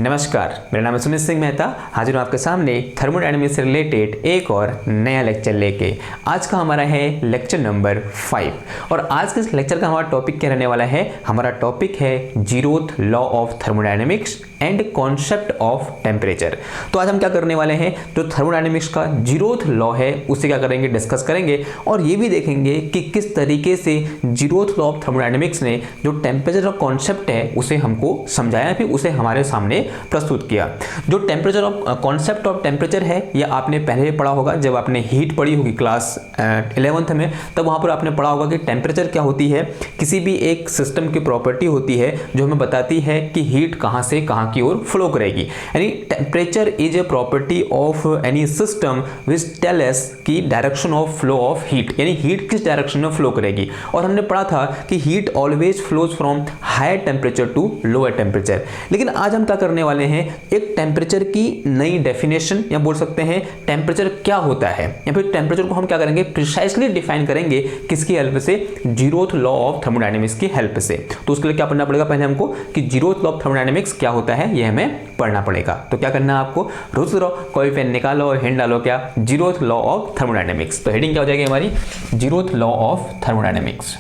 नमस्कार, मेरा नाम है सुमित सिंह मेहता। हाजिर हूँ आपके सामने थर्मोडायनेमिक्स से रिलेटेड एक और नया लेक्चर लेके। आज का हमारा है लेक्चर नंबर 5 और आज के इस लेक्चर का हमारा टॉपिक क्या रहने वाला है। हमारा टॉपिक है zeroth law of thermodynamics and concept of temperature. तो आज हम क्या करने वाले हैं, जो थर्मोडायनेमिक्स का जीरोथ लॉ है उसे क्या करेंगे, डिस्कस करेंगे और ये भी देखेंगे कि किस तरीके से जीरोथ लॉ ऑफ थर्मोडायनेमिक्स ने जो टेम्परेचर का कॉन्सेप्ट है उसे हमको समझाया, फिर उसे हमारे सामने प्रस्तुत किया। जो temperature of concept of temperature है ये आपने पहले पढ़ा होगा, जब आपने हीट पढ़ी होगी क्लास 11th में, तब वहाँ पर आपने पढ़ा होगा कि टेम्परेचर क्या होती है। किसी भी एक सिस्टम की प्रॉपर्टी होती है जो हमें बताती है कि हीट कहाँ से कहाँ की ओर फ्लो करेगी। यानी temperature is a property of any system which tell us की direction of flow of heat, यानी हीट किस डायरेक्शन में फ्लो करेगी। और हमने पढ़ा था कि heat always flows from higher temperature to lower temperature. लेकिन आज हम क्या करने वाले हैं, एक टेम्परेचर की नई डेफिनेशन या बोल सकते हैं टेम्परेचर क्या होता है, या फिर टेम्परेचर को हम क्या करेंगे, प्रिसाइसली डिफाइन करेंगे। किसकी हेल्प से, जीरोथ लॉ ऑफ थर्मोडायनेमिक्स की हेल्प से। तो उसके लिए क्या पढ़ना पड़ेगा, पहले हमको कि जीरोथ लॉ ऑफ थर्मोडायनेमिक्स क्या होता है ये हमें पढ़ना पड़ेगा। तो क्या करना है आपको, रोज कोई पेन निकालो और हेड डालो क्या, जीरोथ लॉ ऑफ थर्मोडायनेमिक्स। तो हेडिंग क्या हो जाएगी हमारी, zeroth law of thermodynamics.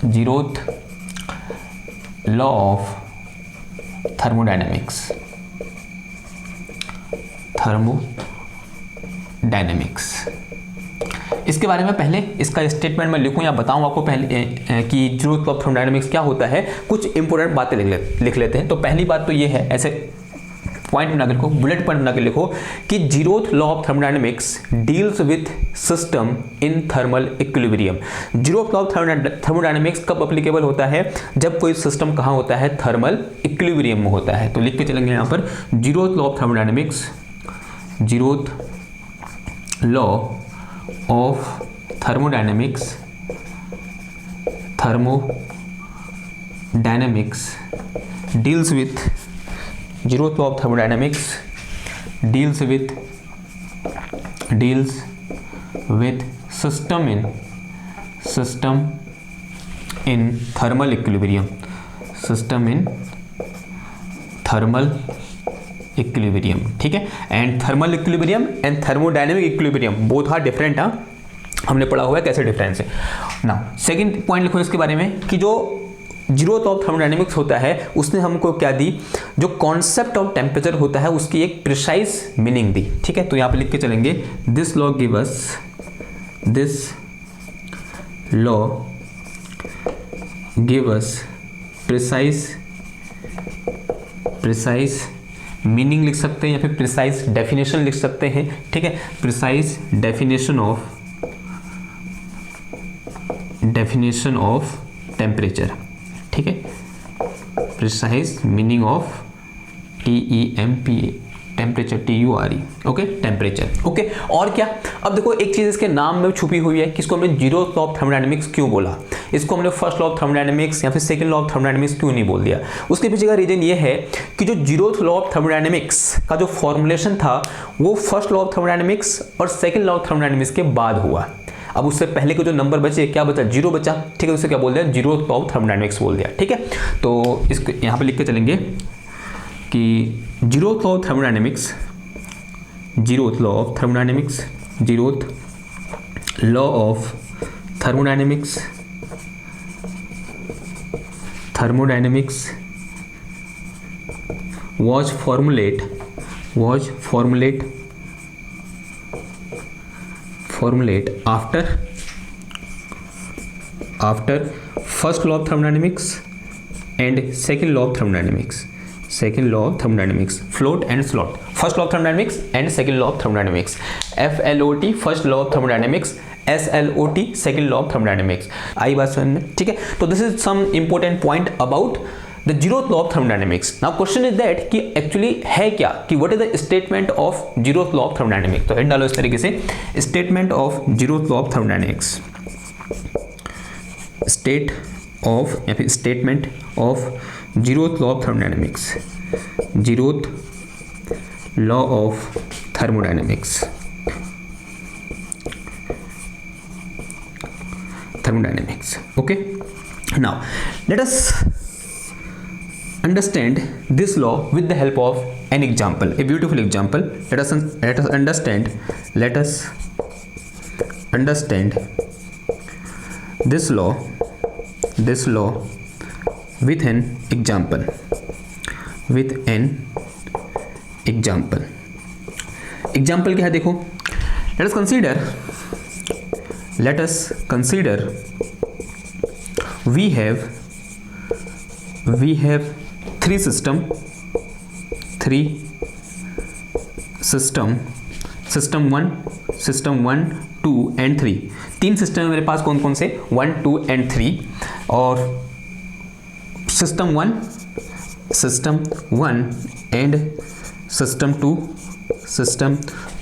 Zeroth law of thermodynamics, thermodynamics. इसके बारे में पहले इसका स्टेटमेंट मैं लिखूं या बताऊं आपको पहले कि जीरोथ लॉ ऑफ थर्मोडायनेमिक्स क्या होता है, कुछ इंपॉर्टेंट बातें लिख लेते हैं। तो पहली बात तो ये है, ऐसे पॉइंट बना के लिखो, बुलेट पॉइंट बना के लिखो कि zeroth law of thermodynamics deals with system in thermal equilibrium. Zeroth law of thermodynamics कब एप्लीकेबल होता है, जब कोई सिस्टम कहाँ होता है, थर्मल इक्विलिब्रियम में होता है। तो लिख के चलेंगे यहाँ पर, zeroth law of thermodynamics, zeroth law of thermodynamics, thermodynamics deals with, zeroth law of thermodynamics deals with system in thermal equilibrium, system in thermal equilibrium, ठीक है। And thermal equilibrium and thermodynamic equilibrium both are different. हमने पढ़ा हुआ है कैसे difference है ना। Second point लिखो इसके बारे में कि जो जीरोथ ऑफ थर्मोडायनेमिक्स होता है उसने हमको क्या दी, जो कॉन्सेप्ट ऑफ टेम्परेचर होता है उसकी एक प्रिसाइज मीनिंग दी, ठीक है। तो यहाँ पे लिख के चलेंगे, this law give us, this law give us precise meaning लिख सकते हैं या फिर प्रिसाइज डेफिनेशन लिख सकते हैं, ठीक है। प्रिसाइज डेफिनेशन ऑफ टेम्परेचर, ठीक है। Precise meaning of TEMP, temperature, TURE, okay, temperature, okay. और क्या, अब देखो एक चीज इसके नाम में छुपी हुई है, किसको हमने जीरोथ लॉ ऑफ थर्मोडायनेमिक्स क्यों बोला, इसको हमने फर्स्ट लॉ ऑफ थर्मोडायनेमिक्स या फिर सेकंड लॉ ऑफ थर्मोडायनेमिक्स क्यों नहीं बोल दिया। उसके पीछे का रीजन ये है कि जो जीरोथ लॉ ऑफ थर्मोडायनेमिक्स का जो फॉर्मुलेशन था वो फर्स्ट लॉ ऑफ थर्मोडायनेमिक्स और सेकंड लॉ ऑफ थर्मोडायनेमिक्स के बाद हुआ। अब उससे पहले के जो नंबर बचे, क्या बचा, जीरो बचा, ठीक है। उसे क्या बोल दिया, जीरोथ लॉ ऑफ थर्मोडायनेमिक्स बोल दिया, ठीक है। तो इसको यहाँ पे लिख के चलेंगे कि zeroth law of thermodynamics, zeroth law of thermodynamics, zeroth law of thermodynamics, thermodynamics was formulate after first law of thermodynamics and second law of thermodynamics, float and slot, first law of thermodynamics and second law of thermodynamics, FLOT first law of thermodynamics, SLOT second law of thermodynamics। आई बात समझ में, ठीक है। तो this is some important point about the zeroth law of thermodynamics. Now question is that कि actually है क्या, कि what is the statement of zeroth law of thermodynamics. तो हेड डालो इस तरीके से, statement of zeroth law of thermodynamics, state of या फिर statement of zeroth law of thermodynamics, zeroth law of thermodynamics, thermodynamics, okay। Now let us understand this law with the help of an example, a beautiful example. Let us understand this law with an example. Example क्या है देखो, let us consider we have three system 1, system 1, 2 and 3. तीन system है मेरे पास, कौन कौन से? 1, 2 and 3. और system 1 and system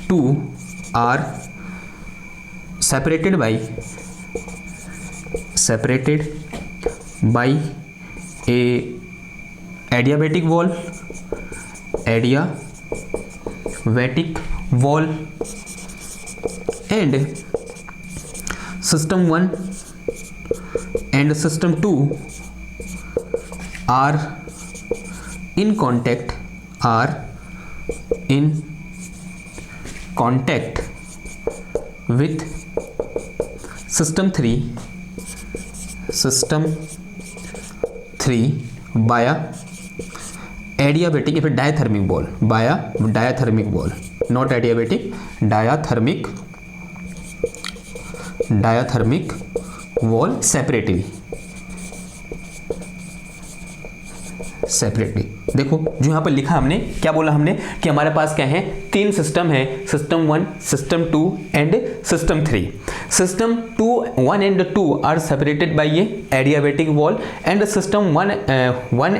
2 are separated by a adiabatic wall and system 1 and system 2 are in contact with system 3 via adiabatic या फिर diathermic wall, not adiabatic, diathermic wall separately. देखो जो यहाँ पर लिखा हमने, क्या बोला हमने कि हमारे पास क्या है, तीन सिस्टम है, system 1, system 2 and system 3. System 1 and 2 are separated by ये adiabatic wall and system 1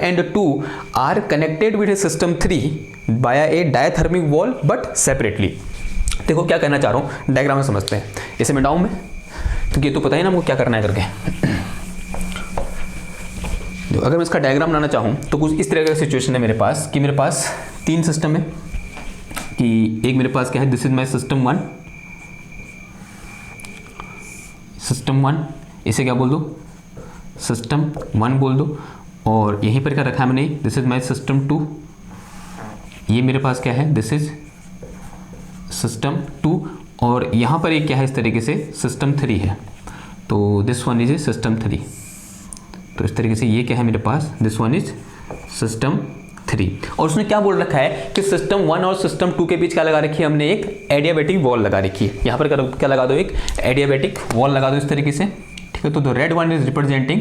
and 2 are connected with system 3 by a diathermic wall but separately. देखो क्या कहना चाह रहा हूँ, डायग्राम में समझते हैं. इसे मैं डाउन में, क्योंकि ये तो पता ही ना हमको क्या करना है करके. अगर मैं इसका डायग्राम बनाना चाहूँ तो कुछ इस तरह का सिचुएशन है मेरे पास कि मेरे पास तीन सिस्टम है, कि एक मेरे पास क्या है, दिस इज माय सिस्टम 1, इसे क्या बोल दो, सिस्टम 1 बोल दो. और यहीं पर क्या रखा है मैंने, दिस इज माय सिस्टम 2. ये मेरे पास क्या है, दिस इज सिस्टम 2. और यहाँ पर एक क्या है, इस तरीके से सिस्टम 3 है. तो this one is a system 3. तो इस तरीके से ये क्या है मेरे पास, दिस वन इज सिस्टम 3. और उसने क्या बोल रखा है कि सिस्टम 1 और सिस्टम 2 के बीच क्या लगा रखी है हमने, एक एडियाबेटिक वॉल लगा रखी है. यहाँ पर क्या लगा दो, एक एडियाबेटिक वॉल लगा दो इस तरीके से. ठीक है, तो red one is representing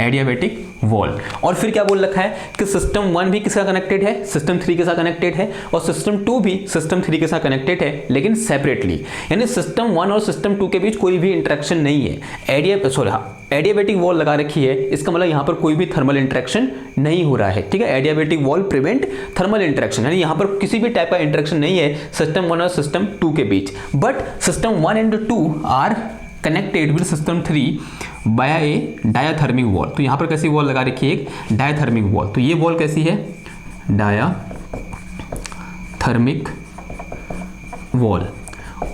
adiabatic wall. और फिर क्या बोल रखा है कि सिस्टम 1 भी किसका कनेक्टेड है, सिस्टम 3 के साथ कनेक्टेड है, और सिस्टम 2 भी सिस्टम 3 के साथ कनेक्टेड है, लेकिन सेपरेटली. यानी सिस्टम 1 और सिस्टम 2 के बीच कोई भी इंटरेक्शन नहीं है. एडियाबेटिक वॉल लगा रखी है, इसका मतलब यहाँ पर कोई भी थर्मल इंटरेक्शन नहीं हो रहा है. ठीक है, adiabatic wall prevent thermal interaction, यानी यहाँ पर किसी भी टाइप का इंटरेक्शन नहीं है सिस्टम 1 और सिस्टम 2 के बीच. But system 1 and 2 are connected with system 3 by a diathermic wall. तो यहाँ पर कैसी वॉल लगा रखी है, एक डायाथर्मिक वॉल. तो ये वॉल कैसी है, डायाथर्मिक वॉल.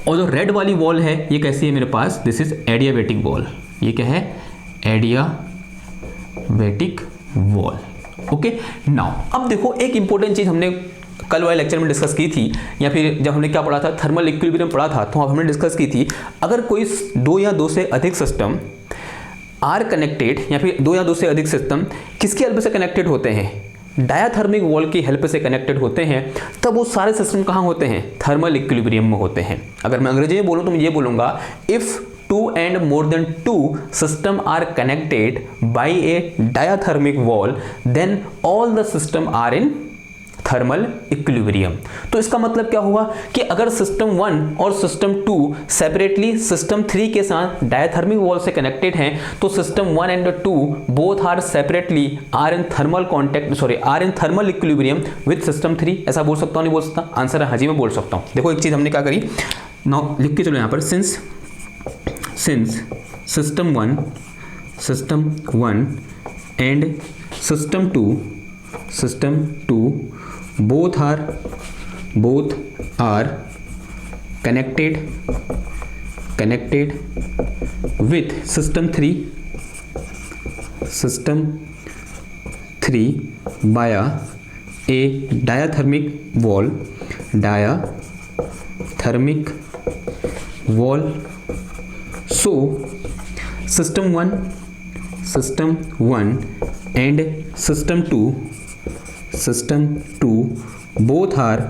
और जो रेड वाली वॉल है ये कैसी है मेरे पास, दिस इज एडियाबेटिक वॉल. ये क्या है, एडियाबेटिक वॉल. ओके, नाउ अब देखो एक इंपॉर्टेंट चीज हमने कल वाले लेक्चर में डिस्कस की थी, या फिर जब हमने क्या पढ़ा था, थर्मल इक्विलिब्रियम पढ़ा था, तो हमने डिस्कस की थी अगर कोई 2 या 2 से अधिक सिस्टम आर कनेक्टेड, या फिर 2 या 2 से अधिक सिस्टम किसकी हेल्प से कनेक्टेड होते हैं, डायाथर्मिक वॉल की हेल्प से कनेक्टेड होते हैं, तब वो सारे सिस्टम कहाँ होते हैं, थर्मल इक्विलिब्रियम में होते हैं. अगर मैं अंग्रेजी में बोलूँ तो मैं ये बोलूँगा, if 2 and more than 2 system are connected by a diathermic wall, then all the system are in thermal equilibrium. तो इसका मतलब क्या हुआ कि अगर सिस्टम 1 और सिस्टम 2 सेपरेटली सिस्टम 3 के साथ डायथर्मिक वॉल से कनेक्टेड हैं, तो system 1 and 2 both are separately are in thermal equilibrium with system 3. ऐसा बोल सकता हूँ, नहीं बोल सकता? आंसर है हाँ जी, मैं बोल सकता हूँ. देखो एक चीज हमने क्या करी, नाउ लिख के चलो यहाँ पर, since system 1 and system 2 both are connected with system 3 3 via a diathermic wall, so system 1 and system 2 both are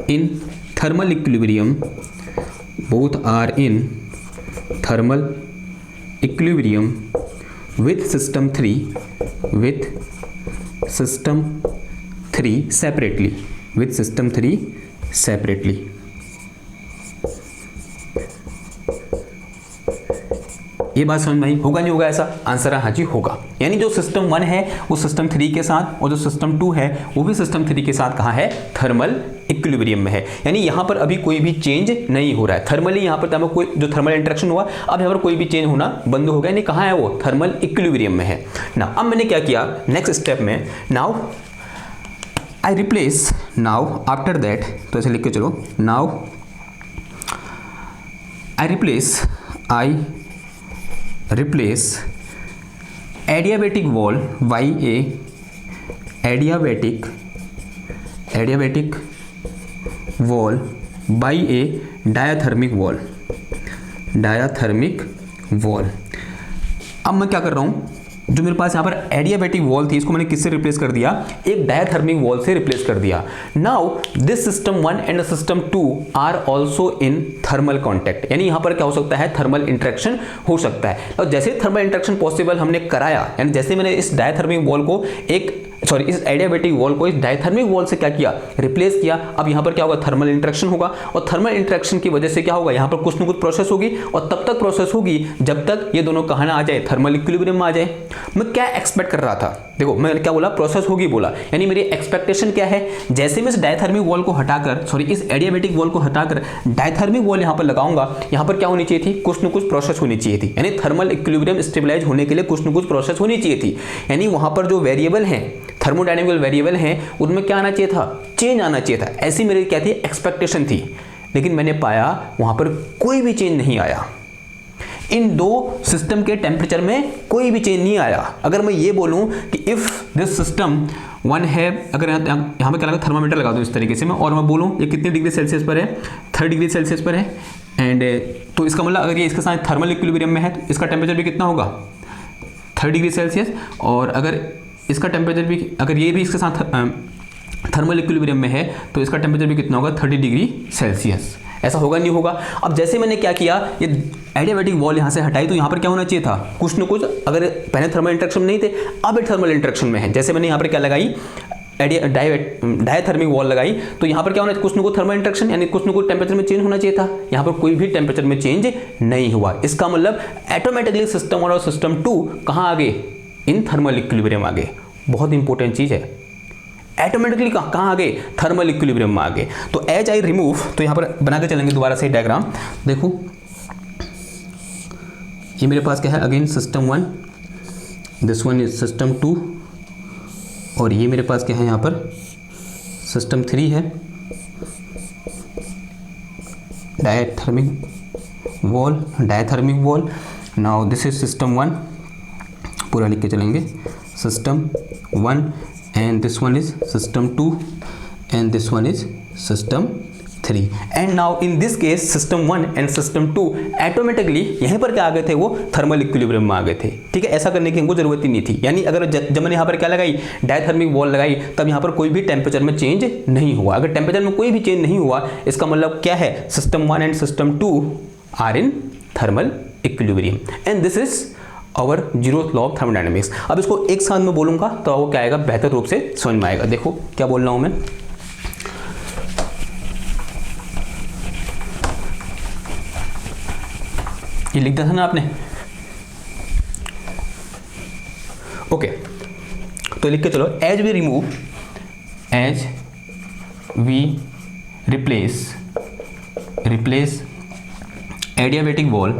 in thermal equilibrium, with system 3 separately. ये बात समझ में आई? होगा नहीं होगा ऐसा? आंसर है हाँ जी होगा। यानी जो सिस्टम 1 है वो सिस्टम 3 के साथ, और जो सिस्टम 2 है वो भी सिस्टम 3 के साथ कहाँ है? थर्मल इक्विलिब्रियम में है। यानी यहाँ पर अभी कोई भी चेंज नहीं हो रहा है थर्मली। यहाँ पर कोई जो थर्मल इंटरेक्शन हुआ, अब यहाँ पर कोई भी चेंज होना बंद हो गया। यानी कहाँ है वो? थर्मल इक्विलिब्रियम में है ना। अब मैंने क्या किया नेक्स्ट स्टेप में, now I replace, now after that, तो ऐसे लिख के चलो, now I replace adiabatic wall by a adiabatic wall by a diathermic wall। अब मैं क्या कर रहा हूँ, जो मेरे पास यहाँ पर एडियाबैटिक वॉल थी इसको मैंने किससे रिप्लेस कर दिया? एक डायथर्मिक वॉल से रिप्लेस कर दिया। Now this system 1 and system 2 are also in thermal contact. यानी यहाँ पर क्या हो सकता है? थर्मल इंटरेक्शन हो सकता है। और जैसे थर्मल इंटरेक्शन पॉसिबल हमने कराया, यानी जैसे मैंने इस डायथर्मिक वॉल को इस एडियाबैटिक वॉल को इस डायथर्मिक वॉल से क्या किया? रिप्लेस किया। अब यहाँ पर क्या होगा? थर्मल इंटरेक्शन होगा, और थर्मल इंटरेक्शन की वजह से क्या होगा? यहाँ पर कुछ ना कुछ प्रोसेस होगी, और तब तक प्रोसेस होगी जब तक ये दोनों कहाँ ना आ जाए? थर्मल इक्विलिब्रियम में आ जाए। मैं क्या एक्सपेक्ट कर रहा था? देखो मैंने क्या बोला? प्रोसेस होगी बोला। यानी मेरी एक्सपेक्टेशन क्या है? जैसे मैं इस डायथर्मिक वॉल को हटाकर, इस एडियाबैटिक वॉल को हटाकर डायथर्मिक वॉल यहाँ पर लगाऊंगा, यहाँ पर क्या होनी चाहिए थी? कुछ न कुछ प्रोसेस होनी चाहिए थी। यानी थर्मल इक्विलिब्रियम स्टेबलाइज होने के लिए कुछ न कुछ प्रोसेस होनी चाहिए थी। यानी वहाँ पर जो वेरिएबल हैं, थर्मोडायनेमिकल वेरिएबल हैं, उनमें क्या आना चाहिए था? चेंज आना चाहिए था। ऐसी मेरी क्या थी? एक्सपेक्टेशन थी। लेकिन मैंने पाया वहाँ पर कोई भी चेंज नहीं आया। इन दो सिस्टम के टेम्परेचर में कोई भी चेंज नहीं आया। अगर मैं ये बोलूं कि इफ दिस सिस्टम 1 है, अगर यहाँ पे क्या लगा? थर्मामीटर लगा दूँ इस तरीके से मैं, और मैं बोलूँ ये कितने डिग्री सेल्सियस पर है? 30 डिग्री सेल्सियस पर है। एंड तो इसका मतलब अगर ये इसके साथ थर्मल इक्विलिब्रियम में है तो इसका टेम्परेचर भी कितना होगा? 30 डिग्री सेल्सियस। और अगर इसका टेम्परेचर भी, अगर ये भी इसके साथ थर्मल इक्विलिब्रियम में है तो इसका टेम्परेचर भी कितना होगा? 30 डिग्री सेल्सियस। ऐसा होगा नहीं होगा? अब जैसे मैंने क्या किया, ये एडियाबैटिक वॉल यहाँ से हटाई, तो यहाँ पर क्या होना चाहिए था? कुछ न कुछ, अगर पहले थर्मल इंटरेक्शन नहीं थे, अब ये थर्मल इंटरेक्शन में है। जैसे मैंने यहाँ पर क्या लगाई? डायथर्मिक वॉल लगाई, तो यहाँ पर क्या होना? कुछ न कुछ थर्मल इंटरेक्शन, यानी कुछ न कुछ टेम्परेचर में चेंज होना चाहिए था। यहाँ पर कोई भी टेम्परेचर में चेंज नहीं हुआ। इसका मतलब ऑटोमेटिकली सिस्टम 1 और सिस्टम 2 कहाँ आ गए? इन थर्मल इक्विलिब्रियम आ गए। बहुत इंपॉर्टेंट चीज है। ऑटोमेटिकली कहाँ आ गए? थर्मल इक्विलिब्रियम में आ गए। तो एज आई रिमूव, तो यहाँ पर बना के चलेंगे दोबारा से डायग्राम। देखो ये मेरे पास क्या है? Again system 1, this one is system 2, और ये मेरे पास क्या है? यहाँ पर सिस्टम 3 है, diathermic wall. Now this is system 1, पूरा लिख के चलेंगे, system 1 and this one is system 2 and this one is system 3। and now in this case system 1 and system 2 automatically यहीं पर क्या आ गए थे? वो थर्मल इक्विलिब्रियम में आ गए थे। ठीक है, ऐसा करने की हमको जरूरत ही नहीं थी। यानी अगर जब मैंने यहाँ पर क्या लगाई? डायथर्मिक वॉल लगाई, तब यहाँ पर कोई भी टेम्परेचर में चेंज नहीं हुआ। अगर टेम्परेचर में कोई भी चेंज नहीं हुआ, इसका मतलब क्या है? System 1 and system 2 are in thermal equilibrium and this is और 0th लॉ ऑफ थर्मोडायनेमिक्स। अब इसको एक साथ में बोलूंगा तो वो क्या आएगा? बेहतर रूप से समझ में आएगा। देखो क्या बोल रहा हूं मैं। ये लिख दिया था ना आपने? ओके, तो लिख के चलो, as we replace adiabatic wall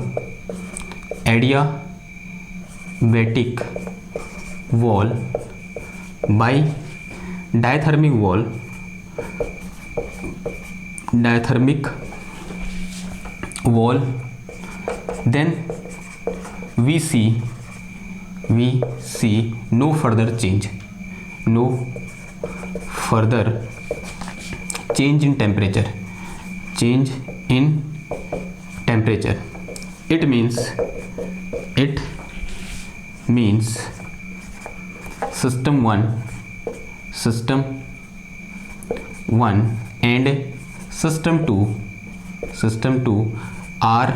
by diathermic wall, then we we see no further change in temperature, it means system 1 and system 2 are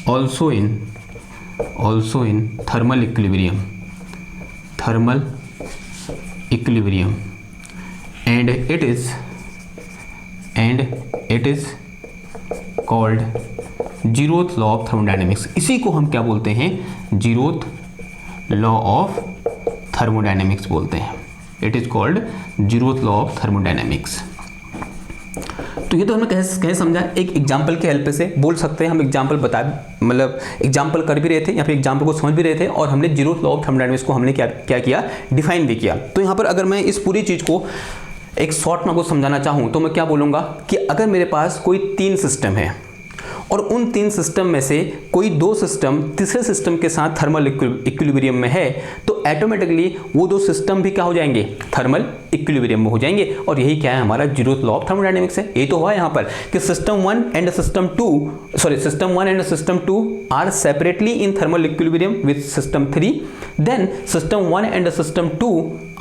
also in thermal equilibrium, and it is called zeroth law of thermodynamics. इसी को हम क्या बोलते हैं? zeroth law of thermodynamics बोलते हैं. It is called zeroth law of thermodynamics. तो ये तो हमने कैसे समझा, एक एग्जाम्पल के हेल्प से बोल सकते हैं. हम एग्जाम्पल मतलब एग्जाम्पल कर भी रहे थे या फिर एग्जाम्पल को समझ भी रहे थे, और हमने जीरोथ लॉ ऑफ थर्मोडायनामिक्स को हमने क्या किया, डिफाइन भी किया. तो यहाँ पर अगर मैं इस पूरी चीज़ को एक शॉर्ट में आपको समझाना चाहूँ तो मैं क्या बोलूँगा कि अगर मेरे पास कोई 3 सिस्टम है और उन 3 सिस्टम में से कोई 2 सिस्टम तीसरे सिस्टम के साथ थर्मल इक्विलिब्रियम में है, तो ऑटोमेटिकली वो 2 सिस्टम भी क्या हो जाएंगे? थर्मल इक्विलिब्रियम में हो जाएंगे. और यही क्या है? हमारा जीरोथ लॉ ऑफ थर्मोडायनामिक्स है. यही तो हुआ यहाँ पर कि system 1 and system 2 are separately in thermal equilibrium with system 3. Then system 1 and system 2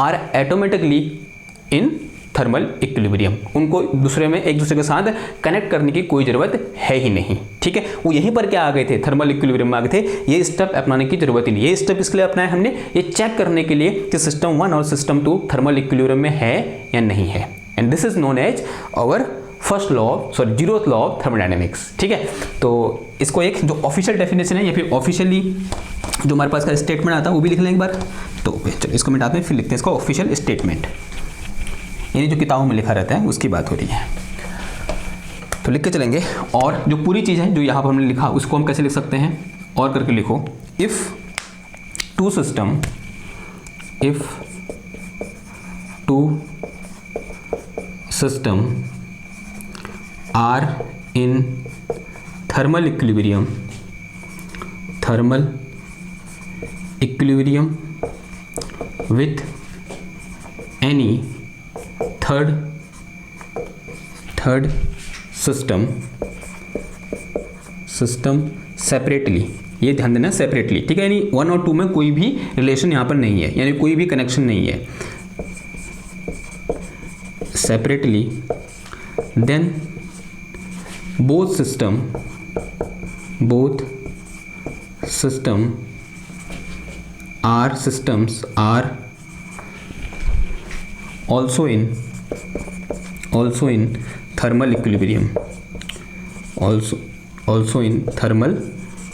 are automatically in thermal equilibrium. उनको एक दूसरे के साथ कनेक्ट करने की कोई ज़रूरत है ही नहीं. ठीक है, वो यहीं पर क्या आ गए थे? थर्मल इक्विलिब्रियम में आ गए थे. ये स्टेप अपनाने की जरूरत ही नहीं. ये स्टेप इसलिए अपनाया हमने, ये चेक करने के लिए कि सिस्टम 1 और सिस्टम 2 थर्मल इक्विलिब्रियम में है या नहीं है. And this is known as our zeroth law of thermodynamics. ठीक है, तो इसको एक जो ऑफिशियल डेफिनेशन है या फिर ऑफिशियली जो हमारे पास का स्टेटमेंट आता है वो भी लिख लें एक बार. तो चलो इसको मिटाते हैं, फिर लिखते हैं इसको ऑफिशियल स्टेटमेंट. यानी जो किताबों में लिखा रहता है उसकी बात हो रही है, तो लिख के चलेंगे. और जो पूरी चीज़ है जो यहाँ पर हमने लिखा उसको हम कैसे लिख सकते हैं? और करके लिखो, if two system are in thermal equilibrium with any third system separately. ये ध्यान देना, सेपरेटली. ठीक है, यानी 1 और 2 में कोई भी रिलेशन यहाँ पर नहीं है, यानी कोई भी कनेक्शन नहीं है. Separately, then both systems are also in thermal equilibrium, also in thermal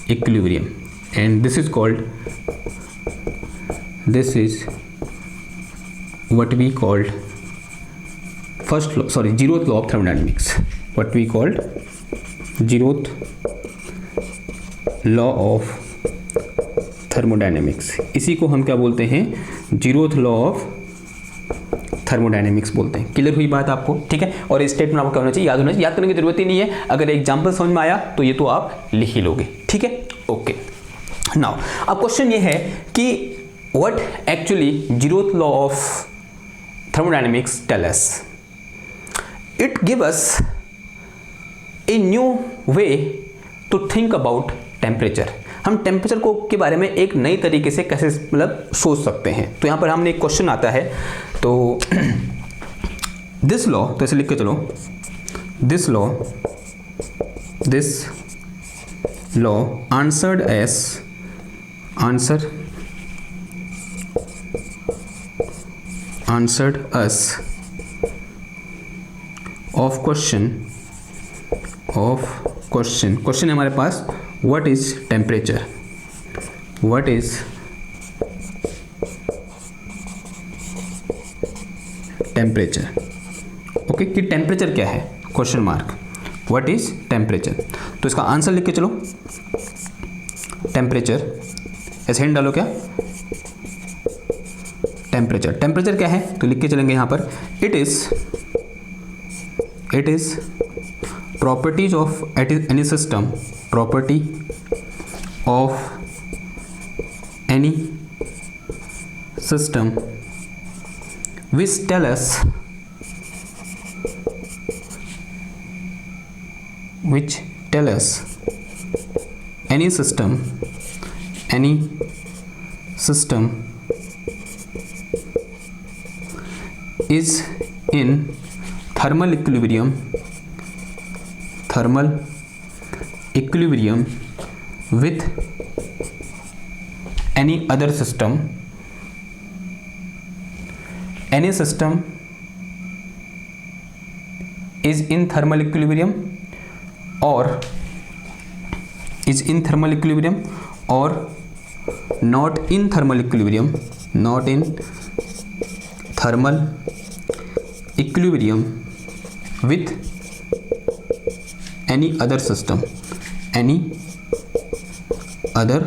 equilibrium, and this is what we called zeroth law of thermodynamics. What we called zeroth law of thermodynamics. इसी को हम क्या बोलते हैं? Zeroth law of thermodynamics बोलते हैं. Clear हुई बात आपको? ठीक है, और स्टेटमेंट आपको क्या होना चाहिए? याद होना चाहिए. याद करने की जरूरत ही नहीं है. अगर एग्जाम्पल समझ में आया तो ये तो आप लिख ही लोगे. ठीक है, ओके. नाउ अब क्वेश्चन ये है कि what actually zeroth law of thermodynamics tell us? It give us a new way to think about temperature. हम टेम्परेचर को के बारे में एक नई तरीके से कैसे मतलब सोच सकते हैं. तो यहाँ पर हमने एक क्वेश्चन आता है, तो दिस लॉ, तो ऐसे लिख के चलो, this law answered us of question है हमारे पास, what is temperature? ओके, कि टेम्परेचर क्या है? Question mark. What is temperature? तो इसका आंसर लिख के चलो. टेम्परेचर ऐसे हिंट डालो, क्या टेम्परेचर क्या है? तो लिख के चलेंगे यहाँ पर, it is properties of any system, property of any system which tell us any system is in thermal equilibrium with any other system, any system is in thermal equilibrium or is in thermal equilibrium or not in thermal equilibrium, not in thermal equilibrium with any other system, any other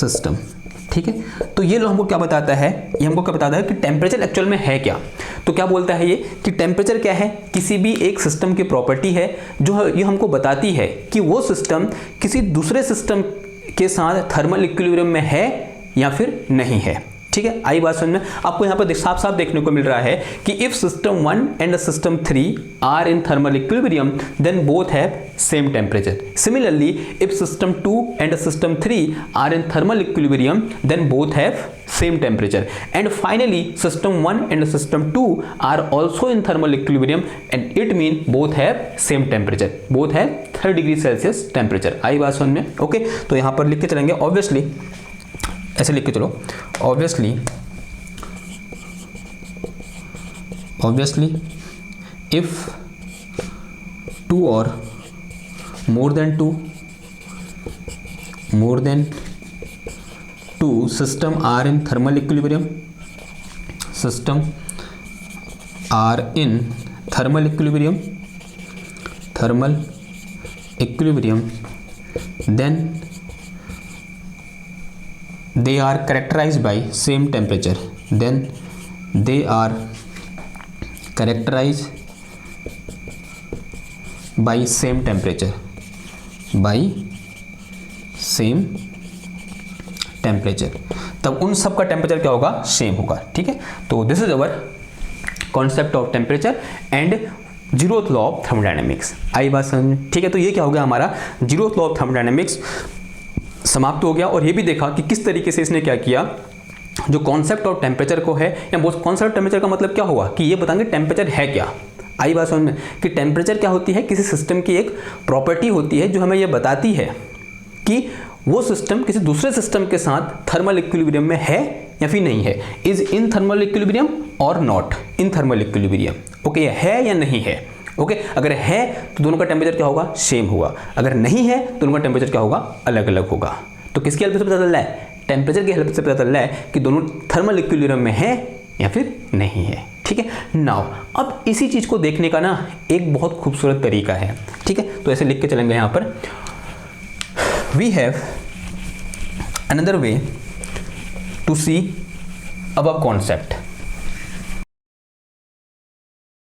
system। ठीक है, तो ये लो हमको क्या बताता है, ये हमको क्या बताता है कि टेम्परेचर एक्चुअल में है क्या। तो क्या बोलता है ये कि टेम्परेचर क्या है, किसी भी एक सिस्टम की प्रॉपर्टी है जो ये हमको बताती है कि वो सिस्टम किसी दूसरे सिस्टम के साथ थर्मल इक्विलिब्रियम में है या फिर नहीं है। ठीक है, आई बात समझ में। आपको यहाँ पर साफ साफ देखने को मिल रहा है कि if system 1 and system 3 are in thermal equilibrium then both have same temperature. Similarly if system 2 and system 3 are in thermal equilibrium then both have same temperature, and finally system 1 and system 2 are also in thermal equilibrium and it mean both have same temperature, both have 3 degree Celsius temperature. आई बात समझ में। Okay, तो यहाँ पर लिख के चलेंगे ऑब्वियसली, ऐसे लिख के चलो, obviously if 2 or more than 2 system are in thermal equilibrium, system are in thermal equilibrium, then they are characterized by same temperature, then they are characterized by same temperature, by same temperature, तब उन सब का temperature क्या होगा, same होगा। ठीक है, तो this is our concept of temperature and zeroth law of thermodynamics. आई बात समझ। ठीक है, तो ये क्या हो गया, हमारा जीरोथ लॉ ऑफ थर्मोडायनेमिक्स समाप्त हो गया। और ये भी देखा कि किस तरीके से इसने क्या किया, जो कॉन्सेप्ट ऑफ टेम्परेचर को है, या कॉन्सेप्ट ऑफ टेम्परेचर का मतलब क्या हुआ कि ये बताएंगे टेम्परेचर है क्या। आई बात समझ में कि टेम्परेचर क्या होती है, किसी सिस्टम की एक प्रॉपर्टी होती है जो हमें ये बताती है कि वो सिस्टम किसी दूसरे सिस्टम के साथ थर्मल इक्विलिब्रियम में है या फिर नहीं है, इज इन थर्मल इक्विलिब्रियम और not in thermal equilibrium. Okay, है या नहीं है। ओके, अगर है तो दोनों का टेम्परेचर क्या होगा, सेम होगा। अगर नहीं है तो दोनों का टेम्परेचर क्या होगा, अलग अलग होगा। तो किसकी हेल्प से पता चल रहा है, टेम्परेचर की हेल्प से पता चल रहा है कि दोनों थर्मल इक्विलिब्रियम में है या फिर नहीं है। ठीक है, नाउ अब इसी चीज को देखने का ना एक बहुत खूबसूरत तरीका है। ठीक है, तो ऐसे लिख के चलेंगे यहाँ पर, we have another way to see above concept।